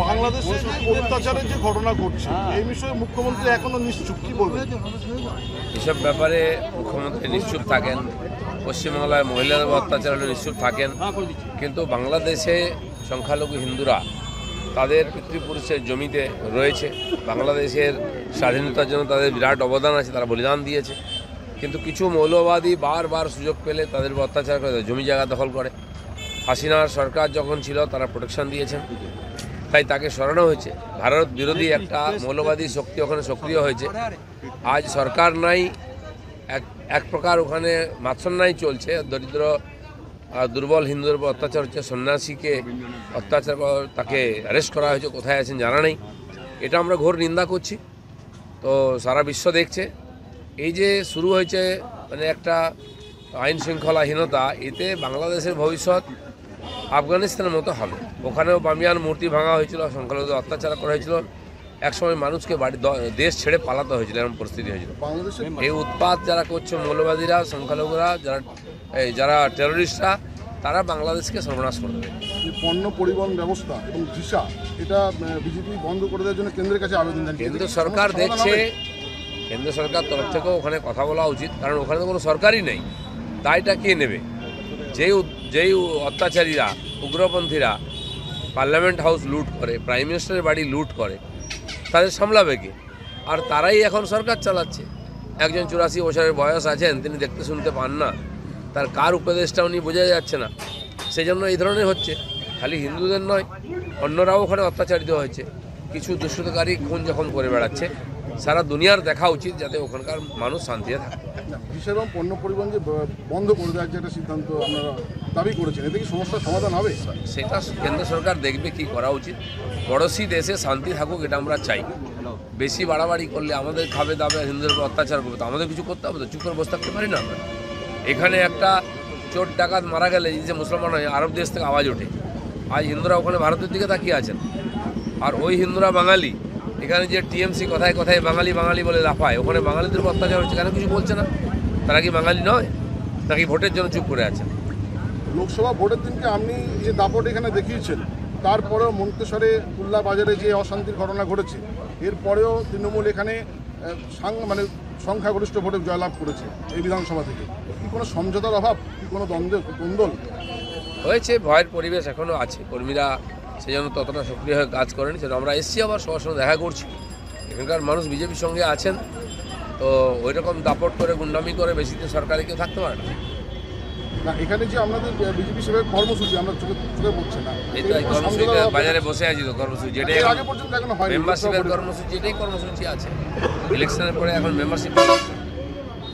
বাংলাদেশে যে অত্যাচারের যে ঘটনা ঘটছে এই বিষয়ে মুখ্যমন্ত্রী এখনো নিশ্চুপ, কি বলবেন? এসব ব্যাপারে মুখ্যমন্ত্রী নিশ্চুপ থাকেন, পশ্চিমবাংলায় মহিলাদের অত্যাচার হলে নিশ্চুপ থাকেন, কিন্তু বাংলাদেশে সংখ্যালঘু হিন্দুরা তাদের পিতৃপুরুষের জমিতে রয়েছে। বাংলাদেশের স্বাধীনতার জন্য তাদের বিরাট অবদান আছে, তারা বলিদান দিয়েছে। কিন্তু কিছু মৌলবাদী বারবার সুযোগ পেলে তাদের অত্যাচার করে, জমি জায়গা দখল করে। হাসিনার সরকার যখন ছিল তারা প্রোটেকশন দিয়েছেন, তাই তাকে সরানো হয়েছে। ভারত বিরোধী একটা মৌলবাদী শক্তি ওখানে সক্রিয় হয়েছে। আজ সরকার নাই, এক প্রকার ওখানে মাৎসন্যায় চলছে। দরিদ্র দুর্বল হিন্দুদের উপর অত্যাচার হচ্ছে, সন্ন্যাসীকে অত্যাচার তাকে অ্যারেস্ট করা হয়েছে, কোথায় আছেন জানা নেই। এটা আমরা ঘোর নিন্দা করছি। তো সারা বিশ্ব দেখছে এই যে শুরু হয়েছে মানে একটা আইন শৃঙ্খলাহীনতা, এতে বাংলাদেশের ভবিষ্যৎ আফগানিস্তানের মতো হবে। ওখানেও বামিয়ান মূর্তি ভাঙা হয়েছিল, সংখ্যালঘুদের অত্যাচার করা হয়েছিল, একসময় মানুষকে দেশ ছেড়ে পালাতে হয়েছিল, এরকম পরিস্থিতি হয়েছিল। এই উৎপাত যারা করছে মৌলবাদীরা, সংখ্যালঘুরা, যারা টেররিস্টরা, তারা বাংলাদেশকে সর্বনাশ করে দেবে। পণ্য পরিবহন ব্যবস্থা এবং ভিসা এটা বিজেপি বন্ধ করে দেওয়ার জন্য কেন্দ্রের কাছে আবেদন জানিয়েছে। কেন্দ্র সরকার দেখছে, কেন্দ্র সরকার তরফ থেকেও ওখানে কথা বলা উচিত, কারণ ওখানে তো কোনো সরকারই নেই। দায়টা কে নেবে? যেই অত্যাচারীরা, উগ্রপন্থীরা পার্লামেন্ট হাউস লুট করে, প্রাইম মিনিস্টারের বাড়ি লুট করে, তাদের সামলাবে কে? আর তারাই এখন সরকার চালাচ্ছে। একজন 84 বছরের বয়স আছেন, তিনি দেখতে শুনতে পান না, তার কার উপদেশটা উনি বোঝা যাচ্ছে না। সেই জন্য এই ধরনের হচ্ছে। খালি হিন্দুদের নয়, অন্যরাও ওখানে অত্যাচারিত হয়েছে। কিছু দুষ্কৃতকারী খুন যখন করে বেড়াচ্ছে, সারা দুনিয়ার দেখা উচিত যাতে ওখানকার মানুষ শান্তিতে থাকে। ভিসা এবং পণ্য পরিবহন যে বন্ধ করে দেওয়ার যে একটা সিদ্ধান্ত আপনারা দাবি করেছেন, এতে কি সমস্যার সমাধান হবে? সেটা কেন্দ্র সরকার দেখবে কি করা উচিত। পড়োশি দেশে শান্তি থাকুক, এটা আমরা চাই। বেশি বাড়াবাড়ি করলে আমাদের খাবে দাবে, হিন্দুদের উপর অত্যাচার করবে, তো আমাদের কিছু করতে হবে তো, চুপ করে বসে থাকতে পারি না আমরা। এখানে একটা চোর ডাকাত মারা গেলে যে মুসলমান হয়, আরব দেশ থেকে আওয়াজ ওঠে। আজ হিন্দুরা ওখানে ভারতের দিকে তাকিয়ে আছেন, আর ওই হিন্দুরা বাঙালি। এখানে যে টিএমসি কথায় কথায় বাঙালি বাঙালি বলে লাফায়, ওখানে বাঙালিদের উপর অত্যাচার হচ্ছে, কেন কিছু বলছে না? তারা কি বাঙালি নয়? নাকি ভোটের জন্য চুপ করে আছেন? লোকসভা ভোটের দিনকে আপনি যে দাপট এখানে দেখিয়েছেন, তারপরেও মন্তেশ্বরে তুল্লা বাজারে যে অশান্তির ঘটনা ঘটেছে, এরপরেও তৃণমূল এখানে মানে সংখ্যাগরিষ্ঠ ভোটে জয়লাভ করেছে এই বিধানসভা থেকে। কি কোনো সমঝোতার অভাব, কি কোনো দ্বন্দ্ব হয়েছে? ভয়ের পরিবেশ এখনও আছে, কর্মীরা সেই জন্য ততটা সক্রিয় হয়ে কাজ করেনি। সেটা আমরা এসছি, আবার সবার সঙ্গে দেখা করছি। এখানকার মানুষ বিজেপির সঙ্গে আছেন, তো ওই রকম দাপট করে গুন্ডামি করে বেশি দিন সরকারে কেউ থাকতে পারে না। এখানে যে আমাদের বিজেপি সেবার কর্মসূচি আমরা চোখে পড়ছে না, এটাই কর্মসূচিতে বাজারে বসে আছি তো, কর্মসূচি যেটাই মেম্বারশিপের কর্মসূচি, এটাই কর্মসূচি আছে। ইলেকশনের পরে এখন মেম্বারশিপ